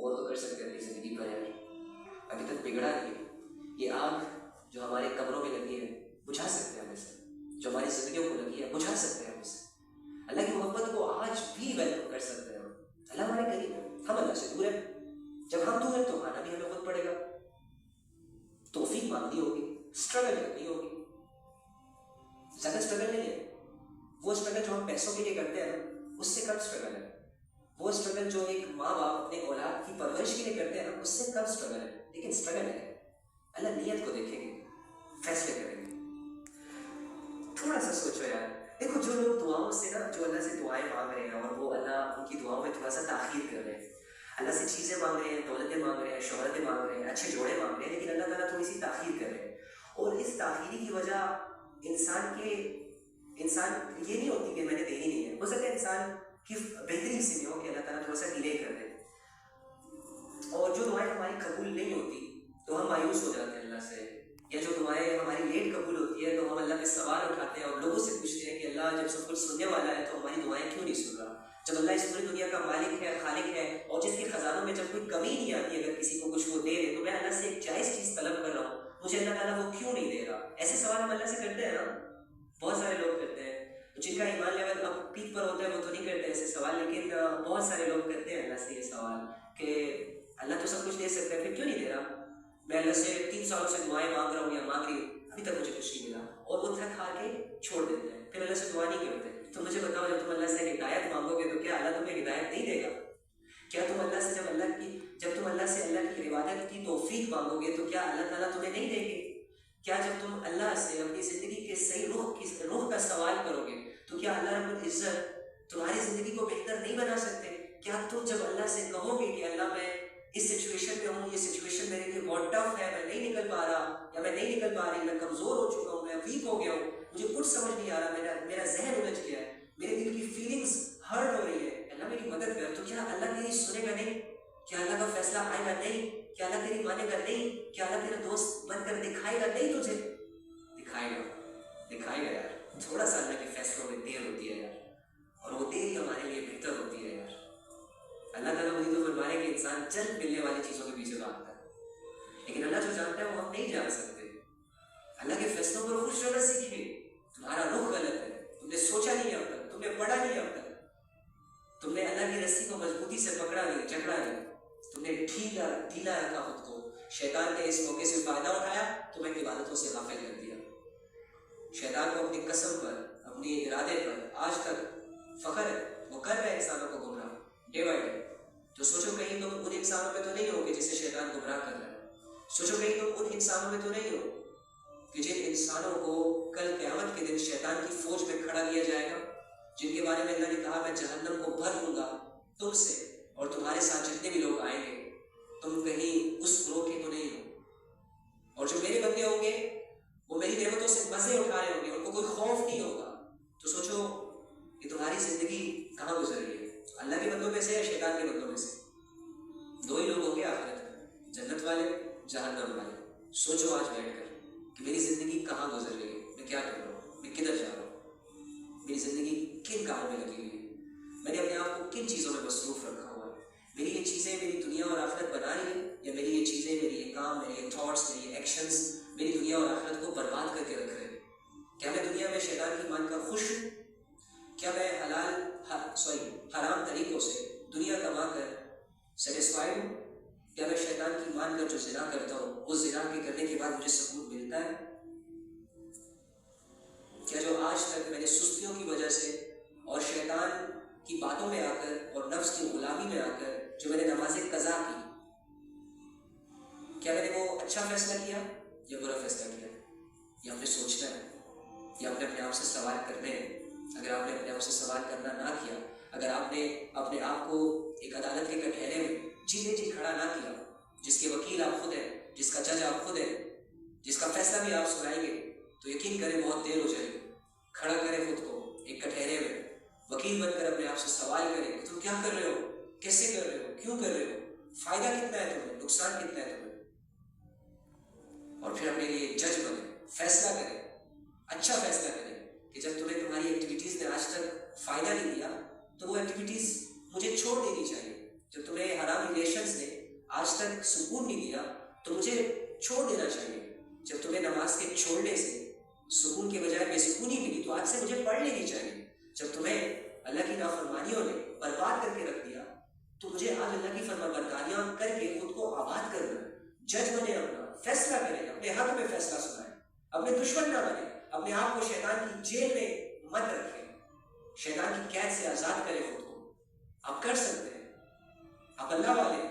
غور تو کر سکتے ہیں اپنی زندگی پر یار، ابھی تک بگڑا نہیں ہے. یہ آگ جو ہمارے قبروں میں لگی ہے بجھا سکتے ہیں ہم اسے، جو ہماری زندگیوں کو لگی ہے بجھا سکتے ہیں ہم اسے. اللہ کی محبت کو آج بھی ویلکم کر سکتے ہیں. اللہ ہمارے قریب ہے، ہم اللہ سے دور ہیں. جب ہم دور ہیں تو آنا بھی ہمیں خود پڑے گا. توفیق مانگنی ہوگی، اسٹرگل کرنی ہوگی. زیادہ اسٹرگل نہیں ہے وہ اسٹرگل جو ہم پیسوں کے لیے کرتے ہیں نا، اس سے کم اسٹرگل ہے. وہ اسٹرگل جو ایک ماں باپ اپنے اولاد کی پرورش کے لیے کرتے ہیں نا، اس سے کم اسٹرگل ہے، لیکن اسٹرگل ہے. اللہ نیت کو دیکھیں گے، فیصلے کریں گے. تھوڑا سا سوچو یار. دیکھو جو لوگ دعاؤں سے نا، جو اللہ سے دعائیں مانگ رہے ہیں اور وہ اللہ ان کی دعاؤں میں تھوڑا سا تاخیر کر رہے ہیں، اللہ سے چیزیں مانگ رہے ہیں، دولتیں مانگ رہے ہیں، شہرتیں مانگ رہے ہیں، اچھے جوڑے مانگ رہے ہیں، لیکن اللہ تعالیٰ تھوڑی سی تاخیر کر رہے ہیں. اور اس تاخیری کی وجہ انسان یہ نہیں ہوتی کہ میں نے دینی نہیں ہے. ہو سکتا ہے انسان کی بہتری اس میں ہو کہ اللہ تعالیٰ تھوڑا سا ڈیلے کر دے. اور جو دعائیں ہماری قبول نہیں ہوتی تو ہم مایوس ہو جاتے ہیں اللہ سے، یا جو دعائیں ہماری لیٹ قبول ہوتی ہے تو ہم اللہ پہ سوال اٹھاتے ہیں اور لوگوں سے پوچھتے ہیں کہ اللہ جب سب کچھ سننے والا ہے تو ہماری دعائیں کیوں نہیں سن رہا؟ جب اللہ اس پوری دنیا کا مالک ہے، خالق ہے، اور جس کے خزانوں میں جب کوئی کمی نہیں آتی اگر کسی کو کچھ وہ دے دے، تو میں اللہ سے ایک جائز چیز طلب کر رہا ہوں، مجھے اللہ تعالیٰ وہ کیوں نہیں دے رہا؟ ایسے سوال ہم اللہ سے کرتے ہیں نا، بہت سارے لوگ کرتے ہیں. جن کا ایمان لیول اب پیک پر ہوتا ہے وہ تو نہیں کرتے ایسے سوال، لیکن بہت سارے لوگ کرتے ہیں اللہ سے یہ سوال کہ اللہ تو سب کچھ دے سکتا ہے، پھر کیوں نہیں دے رہا؟ میں اللہ سے 3 سالوں سے دعائیں مانگ رہا ہوں یا مانگ رہی ہوں، ابھی تک مجھے کچھ نہیں ملا. اور وہ تھک ہار کے چھوڑ دیتے ہیں، پھر اللہ سے دعا نہیں کرتے. تو مجھے بتاؤ، جب تم اللہ سے ہدایت مانگو گے تو کیا اللہ تمہیں ہدایت نہیں دے گا؟ کیا تم اللہ سے جب تم اللہ سے اللہ کی عبادت کی توفیق مانگو گے تو کیا اللہ تعالیٰ تمہیں نہیں دیں گے؟ کیا جب تم اللہ سے اپنی زندگی کے صحیح رخ کا سوال کرو گے تو کیا اللہ رب العزت تمہاری زندگی کو بہتر نہیں بنا سکتے؟ کیا تم جب اللہ سے کہو گے کہ اللہ میں اس سچویشن میں ہوں، یہ سچویشن میرے لیے بہت ٹف ہے، میں نہیں نکل پا رہا یا میں نہیں نکل پا رہی، میں کمزور ہو چکا ہوں، میں ویک ہو گیا ہوں، مجھے کچھ سمجھ نہیں آ رہا، میرا ذہن الجھ گیا ہے، میرے دل کی فیلنگس ہرٹ ہو رہی ہے، اللہ میری مدد کر، تو کیا اللہ تیری سنے گا نہیں؟ کیا اللہ کا فیصلہ آئے گا نہیں؟ کیا اللہ تیری مانے گا نہیں؟ کیا اللہ تیرا دوست بن کر دکھائے گا نہیں تجھے؟ دکھائے گا یار. تھوڑا سا اللہ کے فیصلوں میں دیر ہوتی ہے یار، اور وہ دیر ہی ہمارے لیے بہتر ہوتی ہے یار. اللہ تعالیٰ مجھے تو فرمائے کہ انسان جلد ملنے والی چیزوں کے پیچھے بھاگتا ہے، لیکن اللہ جو جانتا ہے وہ ہم نہیں جان سکتے. اللہ کے فیصلوں پر خوش رہنا سیکھیے. تمہارا رخ غلط ہے، تم نے سوچا نہیں اب تک، تم نے پڑھا نہیں اب تک، تم نے اللہ کی رسی کو مضبوطی سے پکڑا نہیں، جکڑا نہیں، تم نے ڈھیلا رکھا خود کو. شیطان نے اس موقع سے فائدہ اٹھایا، تمہیں عبادتوں سے غافل کر دیا. شیطان کو اپنی قسم پر، اپنی ارادے پر آج تک فخر ہے، وہ کر رہے ہیں انسانوں کو گمراہ ڈے بائی ڈے. تو سوچو کہیں تم ان انسانوں میں تو نہیں ہو کہ جسے شیطان گمراہ کر رہا ہے. سوچو کہیں تم ان انسانوں میں تو نہیں ہو کہ جن انسانوں کو کل قیامت کے دن شیطان کی فوج میں کھڑا کیا جائے گا، جن کے بارے میں اللہ نے کہا میں جہنم کو بھر لوں گا تم سے اور تمہارے ساتھ جتنے بھی لوگ آئیں گے. تم کہیں اس گروہ کے تو نہیں ہو. اور جو میرے بندے ہوں گے وہ میری نعمتوں سے مزے اٹھا رہے ہوں گے، ان کو کوئی خوف نہیں ہوگا. تو سوچو کہ تمہاری زندگی کہاں گزر رہی ہے، اللہ کے بندوں میں سے یا شیطان کے بندوں میں سے؟ 2 ہی لوگ ہوں گے آخرت میں، جنت والے، جہنم والے. سوچو آج بیٹھ کر کہ میری زندگی کہاں گزر رہی ہے، میں کیا کر رہا ہوں، میں کدھر جا رہا ہوں، میری زندگی کن کاموں میں لگی ہوئی ہے، میں نے اپنے آپ کو کن چیزوں میں مصروف رکھا ہوا ہے. میری یہ چیزیں میری دنیا اور آخرت بنا رہی ہیں، یا میری یہ چیزیں، میری یہ کام، میرے یہ تھاٹس، میری یہ ایکشنز میری دنیا اور آخرت کو برباد کر کے رکھ رہے ہیں؟ کیا میں دنیا میں شیطان کی مان کر خوش ہوں؟ کیا میں حرام طریقوں سے دنیا کما کر سیٹسفائیڈ ہوں؟ کیا میں شیطان کی مان کر جو زنا کرتا ہوں اس زنا کے کرنے کے بعد مجھے سکون ملتا ہے؟ کیا جو آج تک میں نے سستیوں کی وجہ سے اور شیطان کی باتوں میں آ کر اور نفس کی غلامی میں آ کر جو میں نے نماز قضا کی، کیا میں نے وہ اچھا فیصلہ کیا یا برا فیصلہ کیا؟ یہ ہم نے سوچنا ہے، یا ہم نے اپنے آپ سے سوال کرنے ہیں. اگر آپ نے اپنے آپ سے سوال کرنا نہ کیا، اگر آپ نے اپنے آپ کو ایک عدالت کے کٹہرے میں جی کھڑا نہ کیا، جس کے وکیل آپ خود ہیں، جس کا جج آپ خود ہیں، جس کا فیصلہ بھی آپ سنائیں گے، تو یقین کریں بہت دیر ہو جائے گی. کھڑا کریں خود کو ایک کٹہرے میں، وکیل بن کر اپنے آپ سے سوال کریں کہ تم کیا کر رہے ہو، کیسے کر رہے ہو، کیوں کر رہے ہو، فائدہ کتنا ہے تمہیں، نقصان کتنا ہے تمہیں. اور پھر اپنے لیے جج بنے، فیصلہ کریں، اچھا فیصلہ کریں کہ جب تمہیں تمہاری ایکٹیویٹیز نے آج تک فائدہ نہیں دیا تو وہ ایکٹیویٹیز مجھے چھوڑ دینی چاہیے. جب تمہیں حرام ریلیشنز نے آج تک سکون نہیں دیا تو مجھے چھوڑ دینا چاہیے. جب تمہیں نماز کے چھوڑنے سے سکون کے بجائے بے سکونی ملی تو آج سے مجھے پڑھ لینی چاہیے. جب تمہیں اللہ کی نافرمانیوں نے برباد کر کے رکھ دیا تو مجھے آج اللہ کی فرما برداریاں کر کے خود کو آباد کرنا. جج بنے, اپنا فیصلہ کرے, اپنے حق میں فیصلہ سنائے, اپنے دشمن نہ بنے, اپنے آپ کو شیطان کی جیل میں مت رکھے, شیطان کی قید سے آزاد کرے خود کو. آپ کر سکتے ہیں, آپ اللہ والے